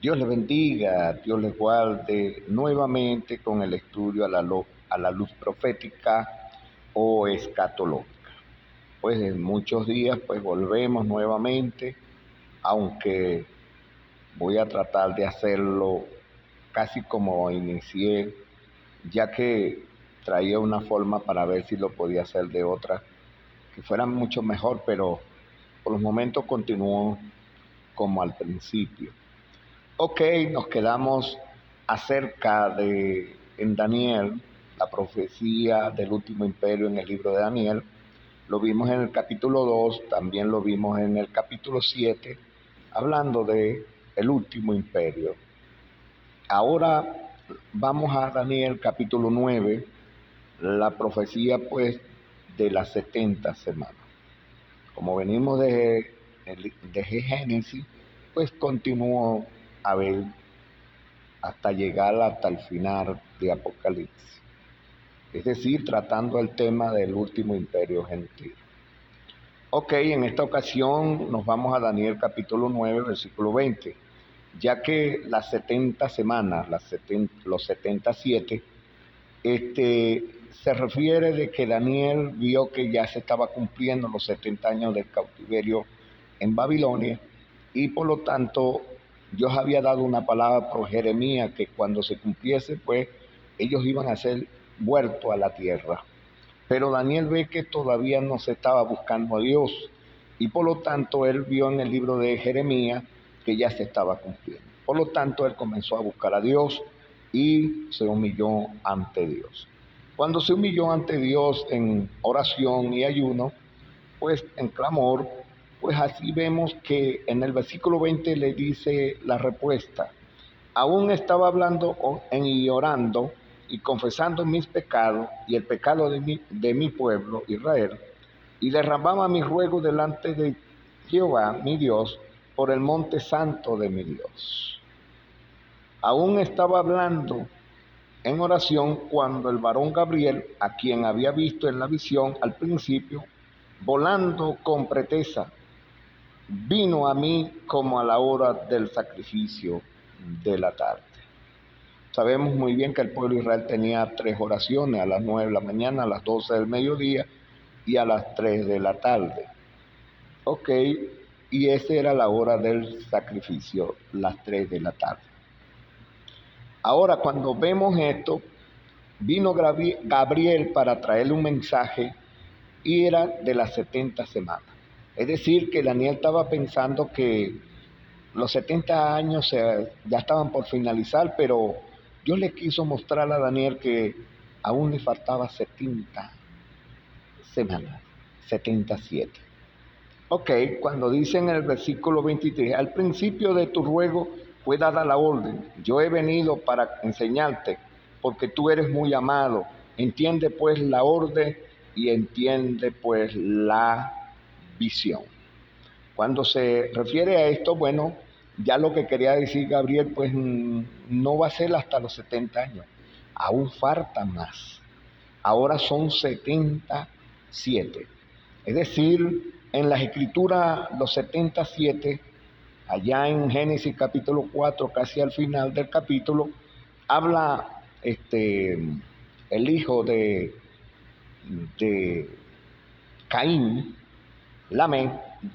Dios les bendiga, Dios les guarde nuevamente con el estudio a la luz profética o escatológica. Pues en muchos días pues volvemos nuevamente, aunque voy a tratar de hacerlo casi como inicié, ya que traía una forma para ver si lo podía hacer de otra, que fuera mucho mejor, pero por los momentos continúo como al principio. Ok, nos quedamos acerca de, en Daniel, la profecía del último imperio en el libro de Daniel. Lo vimos en el capítulo 2, también lo vimos en el capítulo 7, hablando de el último imperio. Ahora vamos a Daniel capítulo 9, la profecía pues de las 70 semanas. Como venimos de Génesis, pues continúo a ver hasta llegar hasta el final de Apocalipsis, es decir, tratando el tema del último imperio gentil. Ok, en esta ocasión nos vamos a Daniel capítulo 9, versículo 20, ya que las 70 semanas, los 77, se refiere de que Daniel vio que ya se estaba cumpliendo los 70 años del cautiverio en Babilonia y por lo tanto Dios había dado una palabra por Jeremías que cuando se cumpliese pues ellos iban a ser vueltos a la tierra. Pero Daniel ve que todavía no se estaba buscando a Dios y por lo tanto él vio en el libro de Jeremías que ya se estaba cumpliendo. Por lo tanto él comenzó a buscar a Dios y se humilló ante Dios. Cuando se humilló ante Dios en oración y ayuno, pues en clamor, pues así vemos que en el versículo 20 le dice la respuesta. Aún estaba hablando y orando y confesando mis pecados y el pecado de mi pueblo Israel, y derramaba mi ruego delante de Jehová, mi Dios, por el monte santo de mi Dios. Aún estaba hablando en oración cuando el varón Gabriel, a quien había visto en la visión al principio, volando con pretesa, vino a mí como a la hora del sacrificio de la tarde. Sabemos muy bien que el pueblo de Israel tenía 3 oraciones, a las 9 de la mañana, a las 12 del mediodía y a las 3 de la tarde. Ok, y esa era la hora del sacrificio, las 3 de la tarde. Ahora, cuando vemos esto, vino Gabriel para traerle un mensaje y era de las 70 semanas. Es decir, que Daniel estaba pensando que los 70 años ya estaban por finalizar, pero Dios le quiso mostrar a Daniel que aún le faltaba 70 semanas, 77. Ok, cuando dice en el versículo 23, al principio de tu ruego fue dada la orden, yo he venido para enseñarte, porque tú eres muy amado, entiende pues la orden y entiende pues la visión. Cuando se refiere a esto, bueno, ya lo que quería decir Gabriel, pues no va a ser hasta los 70 años, aún falta más. Ahora son 77. Es decir, en las escrituras, los 77, allá en Génesis capítulo 4, casi al final del capítulo, habla el hijo de Caín, Lamén,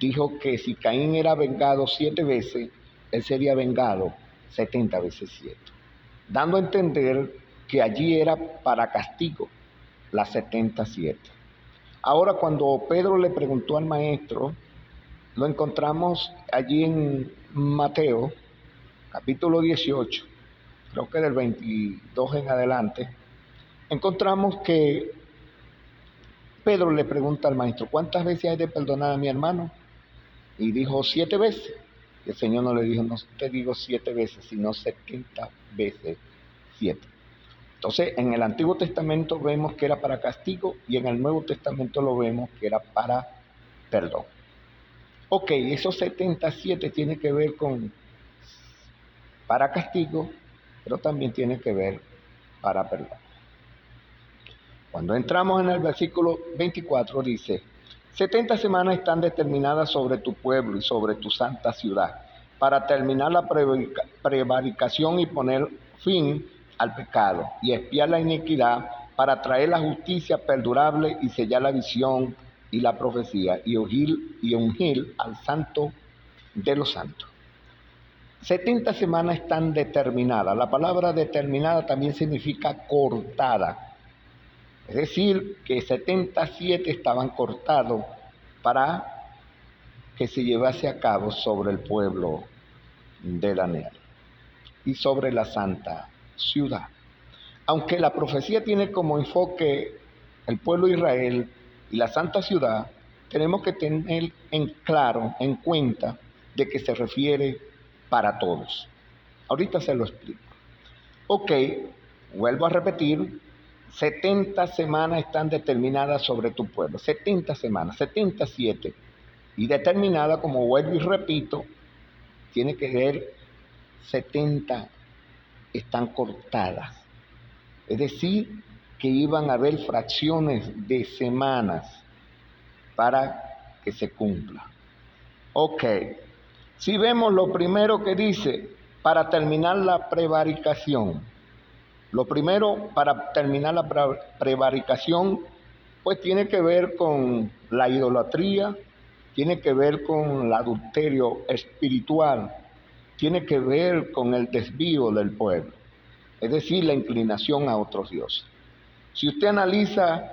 dijo que si Caín era vengado 7 veces, él sería vengado 70 veces 7, dando a entender que allí era para castigo las 77. Ahora, cuando Pedro le preguntó al maestro, lo encontramos allí en Mateo, capítulo 18, creo que del 22 en adelante, encontramos que Pedro le pregunta al maestro, ¿cuántas veces hay de perdonar a mi hermano? Y dijo 7 veces. Y el Señor no le dijo, no te digo 7 veces, sino 70 veces 7. Entonces, en el Antiguo Testamento vemos que era para castigo y en el Nuevo Testamento lo vemos que era para perdón. Ok, esos 77 tiene que ver con para castigo, pero también tiene que ver para perdón. Cuando entramos en el versículo 24 dice, 70 semanas están determinadas sobre tu pueblo y sobre tu santa ciudad, para terminar la prevaricación y poner fin al pecado, y expiar la iniquidad, para traer la justicia perdurable y sellar la visión y la profecía, y ungir al santo de los santos. 70 semanas están determinadas. La palabra determinada también significa cortada. Es decir, que 77 estaban cortados para que se llevase a cabo sobre el pueblo de Daniel y sobre la santa ciudad. Aunque la profecía tiene como enfoque el pueblo de Israel y la santa ciudad, tenemos que tener en cuenta de que se refiere para todos. Ahorita se lo explico. Ok, vuelvo a repetir, 70 semanas están determinadas sobre tu pueblo, 70 semanas, 77. Y determinada, como vuelvo y repito, tiene que ver 70 están cortadas. Es decir, que iban a haber fracciones de semanas para que se cumpla. Ok, si vemos lo primero que dice, para terminar la prevaricación. Lo primero, para terminar la prevaricación, pues tiene que ver con la idolatría, tiene que ver con el adulterio espiritual, tiene que ver con el desvío del pueblo, es decir, la inclinación a otros dioses. Si usted analiza,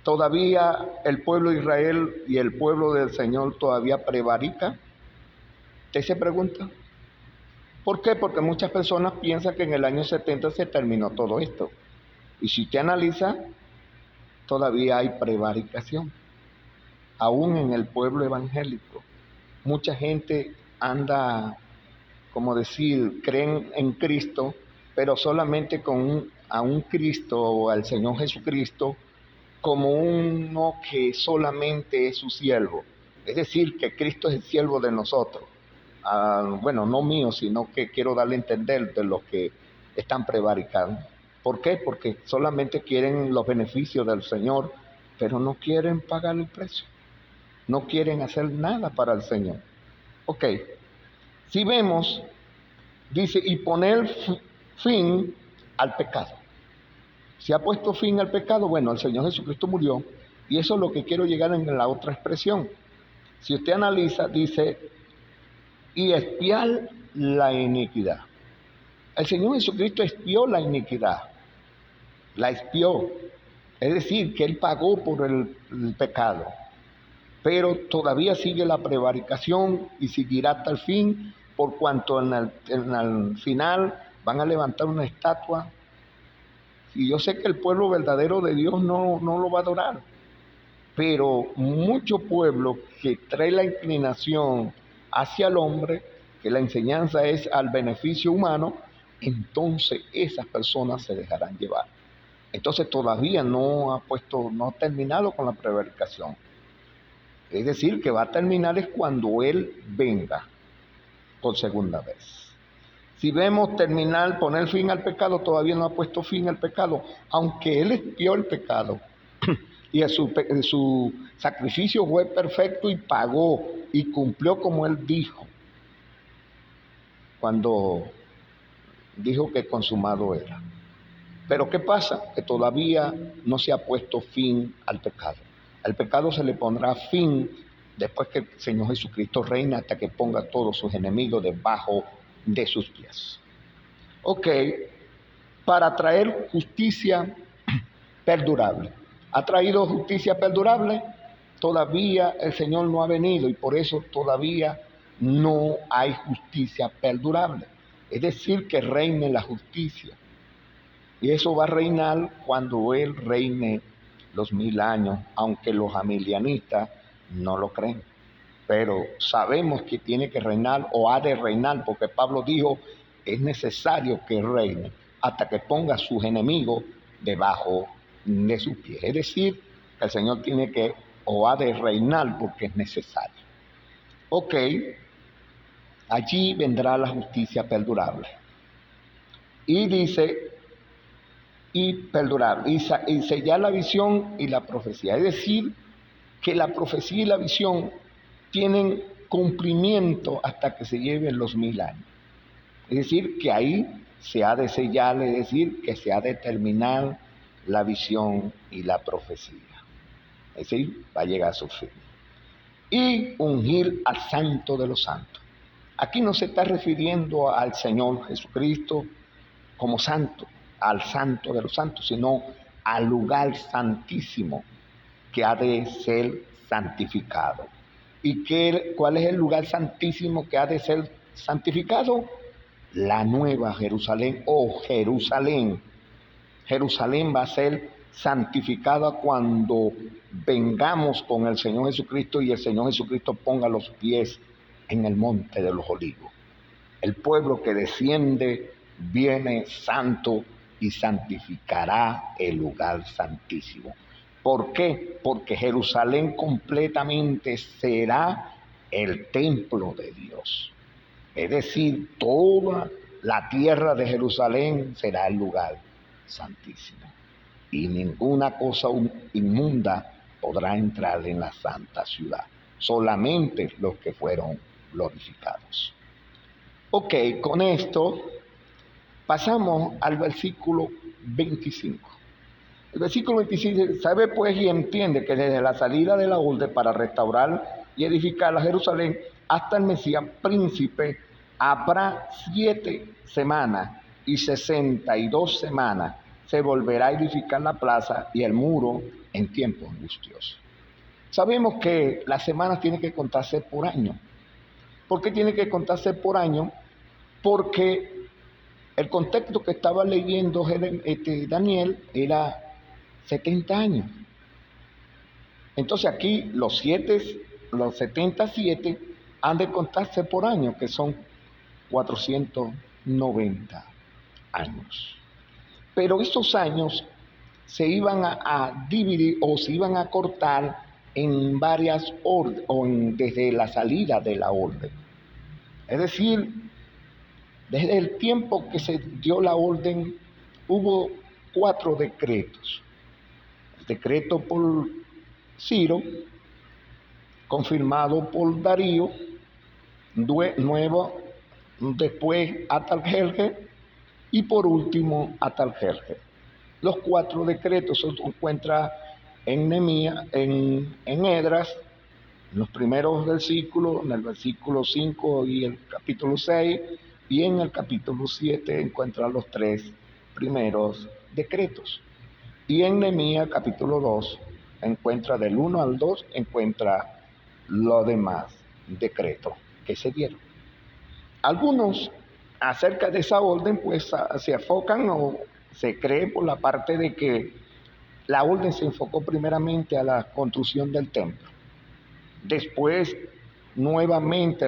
todavía el pueblo de Israel y el pueblo del Señor todavía prevarica. ¿Usted se pregunta? ¿Por qué? Porque muchas personas piensan que en el año 70 se terminó todo esto. Y si usted analiza, todavía hay prevaricación, aún en el pueblo evangélico. Mucha gente anda, como decir, creen en Cristo, pero solamente a un Cristo o al Señor Jesucristo como uno que solamente es su siervo. Es decir, que Cristo es el siervo de nosotros. Bueno, no mío, sino que quiero darle a entender de los que están prevaricando. ¿Por qué? Porque solamente quieren los beneficios del Señor, pero no quieren pagar el precio. No quieren hacer nada para el Señor. Ok, si vemos, dice, y poner fin al pecado. ¿Se ha puesto fin al pecado? Bueno, el Señor Jesucristo murió, y eso es lo que quiero llegar en la otra expresión. Si usted analiza, dice, y expiar la iniquidad. El Señor Jesucristo expió la iniquidad, la expió, es decir, que Él pagó por el pecado, pero todavía sigue la prevaricación y seguirá hasta el fin, por cuanto en el final van a levantar una estatua. Y yo sé que el pueblo verdadero de Dios no lo va a adorar, pero mucho pueblo que trae la inclinación hacia el hombre, que la enseñanza es al beneficio humano, entonces esas personas se dejarán llevar. Entonces todavía no ha terminado con la prevaricación. Es decir, que va a terminar es cuando Él venga por segunda vez. Si vemos poner fin al pecado, todavía no ha puesto fin al pecado, aunque Él expió el pecado y su sacrificio fue perfecto y pagó y cumplió como Él dijo, cuando dijo que consumado era. Pero ¿qué pasa? Que todavía no se ha puesto fin al pecado. Al pecado se le pondrá fin después que el Señor Jesucristo reina, hasta que ponga a todos sus enemigos debajo de sus pies. Ok, para traer justicia perdurable. ¿Ha traído justicia perdurable? Todavía el Señor no ha venido, y por eso todavía no hay justicia perdurable. Es decir, que reine la justicia. Y eso va a reinar cuando Él reine los 1000 años, aunque los amilianistas no lo creen. Pero sabemos que tiene que reinar o ha de reinar, porque Pablo dijo, es necesario que reine hasta que ponga a sus enemigos debajo de sus pies. Es decir, que el Señor tiene que o ha de reinar porque es necesario. Ok, allí vendrá la justicia perdurable. Y dice, y perdurable, y sellar la visión y la profecía. Es decir, que la profecía y la visión tienen cumplimiento hasta que se lleven los 1000 años. Es decir, que ahí se ha de sellar, es decir, que se ha de terminar la visión y la profecía. Es decir, va a llegar a su fin. Y ungir al Santo de los Santos. Aquí no se está refiriendo al Señor Jesucristo como santo, al Santo de los Santos, sino al lugar santísimo que ha de ser santificado. ¿Y cuál es el lugar santísimo que ha de ser santificado? La nueva Jerusalén o Jerusalén. Jerusalén va a ser santificada cuando vengamos con el Señor Jesucristo y el Señor Jesucristo ponga los pies en el monte de los olivos. El pueblo que desciende viene santo y santificará el lugar santísimo. ¿Por qué? Porque Jerusalén completamente será el templo de Dios. Es decir, toda la tierra de Jerusalén será el lugar santísimo. Y ninguna cosa inmunda podrá entrar en la santa ciudad. Solamente los que fueron glorificados. Ok, con esto pasamos al versículo 25. El versículo 25 sabe pues y entiende que desde la salida de la orden para restaurar y edificar la Jerusalén hasta el Mesías príncipe habrá 7 semanas y 62 semanas. Se volverá a edificar la plaza y el muro en tiempos angustiosos. Sabemos que las semanas tienen que contarse por año. ¿Por qué tiene que contarse por año? Porque el contexto que estaba leyendo Daniel era 70 años. Entonces aquí los 77 han de contarse por año, que son 490 años. Pero estos años se iban a dividir o se iban a cortar en varias órdenes, desde la salida de la orden. Es decir, desde el tiempo que se dio la orden, hubo 4 decretos. El decreto por Ciro, confirmado por Darío, nuevo, después Ataljerjes y por último Ataljerjes. Los 4 decretos se encuentran en Nehemías, en Esdras, en los primeros versículos, en el versículo 5 y el capítulo 6, y en el capítulo 7 encuentran los 3 primeros decretos. Y en Nehemías capítulo 2 encuentra del 1 al 2, encuentra los demás decretos que se dieron. Algunos acerca de esa orden pues se enfocan o se cree por la parte de que la orden se enfocó primeramente a la construcción del templo. Después nuevamente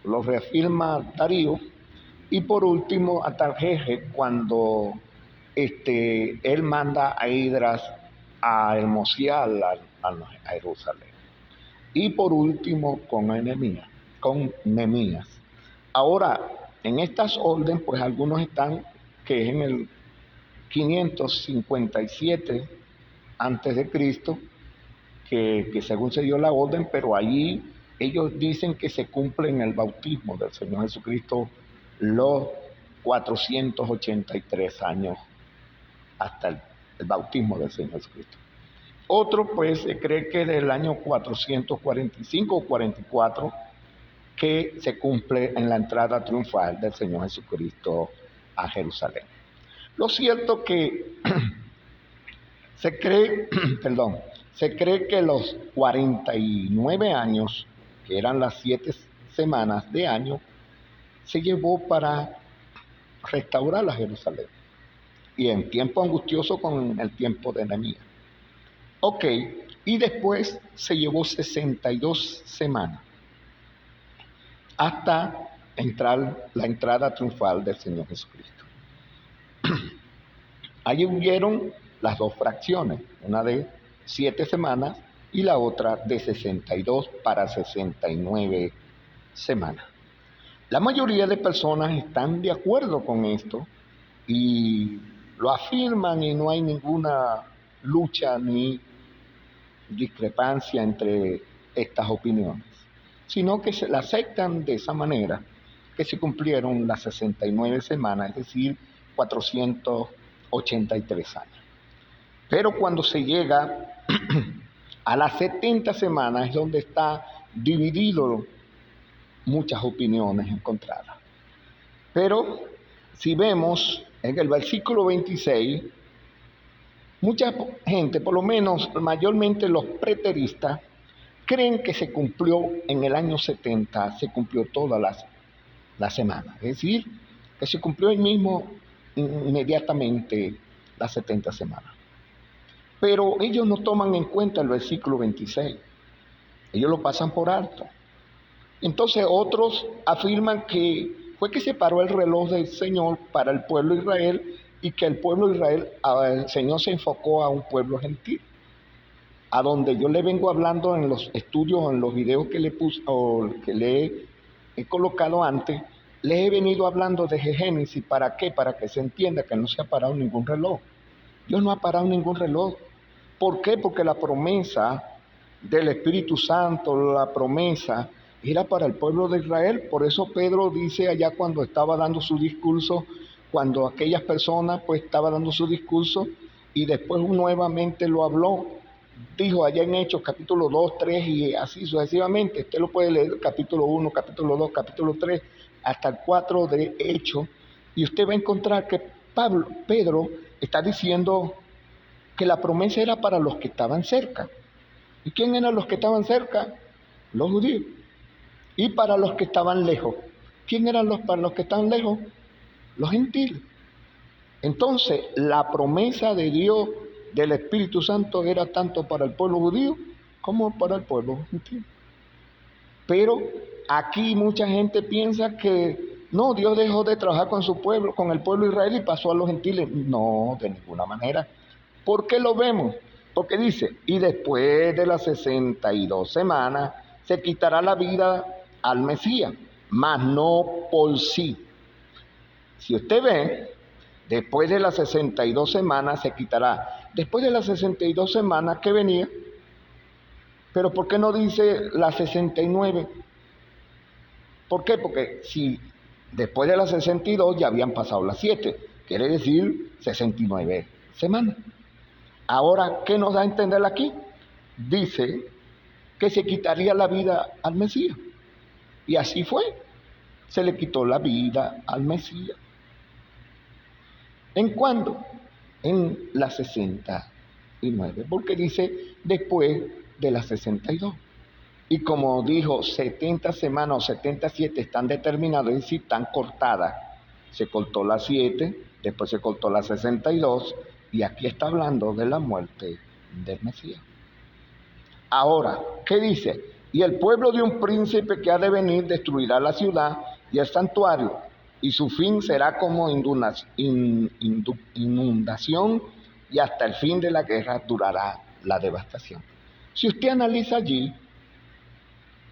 lo reafirma Darío y por último Ataljerjes cuando él manda a Esdras a hermosear a Jerusalén. Y por último con Nehemías. Ahora, en estas órdenes, pues algunos están que es en el 557 antes de Cristo, que según se dio la orden, pero allí ellos dicen que se cumple en el bautismo del Señor Jesucristo los 483 años hasta el bautismo del Señor Jesucristo. Otro pues se cree que del año 445 o 44 que se cumple en la entrada triunfal del Señor Jesucristo a Jerusalén. Lo cierto que se cree que los 49 años, que eran las 7 semanas de año, se llevó para restaurar la Jerusalén. Y en tiempo angustioso con el tiempo de Nehemías. Ok, y después se llevó 62 semanas hasta la entrada triunfal del Señor Jesucristo. Allí hubieron las 2 fracciones, una de 7 semanas y la otra de 62 para 69 semanas. La mayoría de personas están de acuerdo con esto y lo afirman y no hay ninguna lucha ni discrepancia entre estas opiniones, sino que se la aceptan de esa manera, que se cumplieron las 69 semanas, es decir, 483 años. Pero cuando se llega a las 70 semanas es donde está dividido muchas opiniones encontradas. Pero si vemos en el versículo 26, mucha gente, por lo menos mayormente los preteristas, creen que se cumplió en el año 70, se cumplió todas las semanas. Es decir, que se cumplió el mismo inmediatamente las 70 semanas. Pero ellos no toman en cuenta el versículo 26. Ellos lo pasan por alto. Entonces otros afirman que fue que se paró el reloj del Señor para el pueblo de Israel y que el pueblo de Israel, el Señor se enfocó a un pueblo gentil. A donde yo le vengo hablando en los estudios, en los videos que le puse o que le he colocado antes, les he venido hablando de Génesis. ¿Para qué? Para que se entienda que no se ha parado ningún reloj. Dios no ha parado ningún reloj. ¿Por qué? Porque la promesa del Espíritu Santo, la promesa era para el pueblo de Israel. Por eso Pedro dice allá cuando estaba dando su discurso, cuando aquellas personas pues estaba dando su discurso y después nuevamente lo habló, dijo allá en Hechos capítulo 2, 3 y así sucesivamente. Usted lo puede leer capítulo 1, capítulo 2, capítulo 3 hasta el 4 de Hechos y usted va a encontrar que Pedro está diciendo que la promesa era para los que estaban cerca. ¿Y quién eran los que estaban cerca? Los judíos. Y para los que estaban lejos. ¿Quién eran para los que estaban lejos? Los gentiles. Entonces, la promesa de Dios del Espíritu Santo era tanto para el pueblo judío como para el pueblo gentil. Pero aquí mucha gente piensa que no, Dios dejó de trabajar con su pueblo, con el pueblo de Israel y pasó a los gentiles. No, de ninguna manera. ¿Por qué lo vemos? Porque dice, y después de las 62 semanas se quitará la vida al Mesías, mas no por sí. Si usted ve, después de las 62 semanas se quitará. Después de las 62 semanas, ¿qué venía? Pero ¿por qué no dice las 69? ¿Por qué? Porque si después de las 62 ya habían pasado las 7, quiere decir 69 semanas. Ahora, ¿qué nos da a entender aquí? Dice que se quitaría la vida al Mesías. Y así fue. Se le quitó la vida al Mesías. ¿En cuándo? En las 69. Porque dice después de las 62. Y como dijo, 70 semanas o 77 están determinadas, es decir, están cortadas. Se cortó las 7, después se cortó las 62, y aquí está hablando de la muerte del Mesías. Ahora, ¿qué dice? Y el pueblo de un príncipe que ha de venir destruirá la ciudad y el santuario, y su fin será como inundación, y hasta el fin de la guerra durará la devastación. Si usted analiza allí,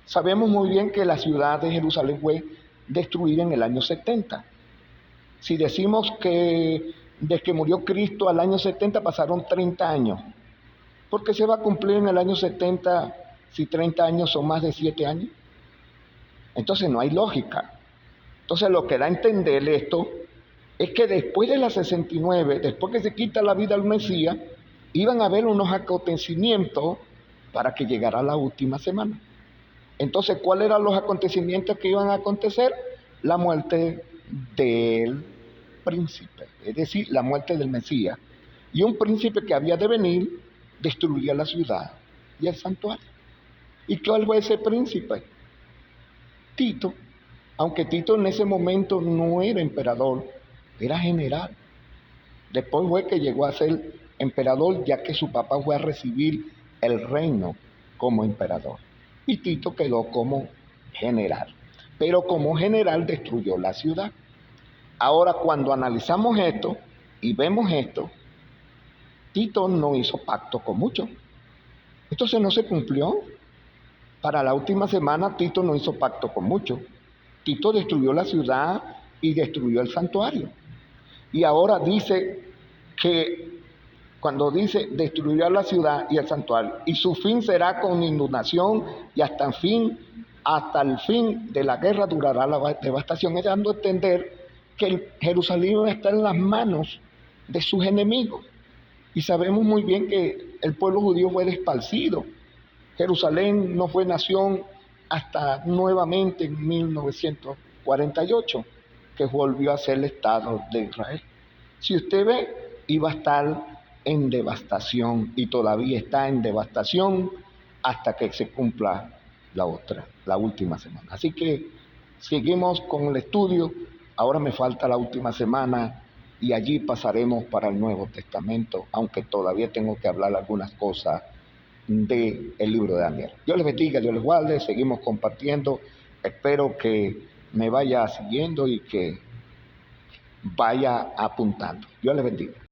sabemos muy bien que la ciudad de Jerusalén fue destruida en el año 70. Si decimos que desde que murió Cristo al año 70 pasaron 30 años, ¿por qué se va a cumplir en el año 70 si 30 años son más de 7 años? Entonces no hay lógica. Entonces lo que da a entender esto es que después de las 69, después que se quita la vida al Mesías, iban a haber unos acontecimientos para que llegara la última semana. Entonces, ¿cuáles eran los acontecimientos que iban a acontecer? La muerte del príncipe, es decir, la muerte del Mesías. Y un príncipe que había de venir destruiría la ciudad y el santuario. ¿Y cuál fue ese príncipe? Tito. Aunque Tito en ese momento no era emperador, era general. Después fue que llegó a ser emperador, ya que su papá fue a recibir el reino como emperador. Y Tito quedó como general. Pero como general destruyó la ciudad. Ahora, cuando analizamos esto y vemos esto, Tito no hizo pacto con muchos. Entonces no se cumplió. Para la última semana Tito no hizo pacto con muchos. Tito destruyó la ciudad y destruyó el santuario. Y ahora dice que cuando dice destruirá la ciudad y el santuario, y su fin será con inundación y hasta el fin de la guerra durará la devastación, es dando a entender que Jerusalén está en las manos de sus enemigos. Y sabemos muy bien que el pueblo judío fue desparcido. Jerusalén no fue nación hasta nuevamente en 1948, que volvió a ser el Estado de Israel. Si usted ve, iba a estar en devastación y todavía está en devastación hasta que se cumpla la última semana. Así que seguimos con el estudio. Ahora me falta la última semana y allí pasaremos para el Nuevo Testamento, aunque todavía tengo que hablar algunas cosas del libro de Daniel. Dios les bendiga, Dios les guarde, seguimos compartiendo. Espero que me vaya siguiendo y que vaya apuntando. Dios les bendiga.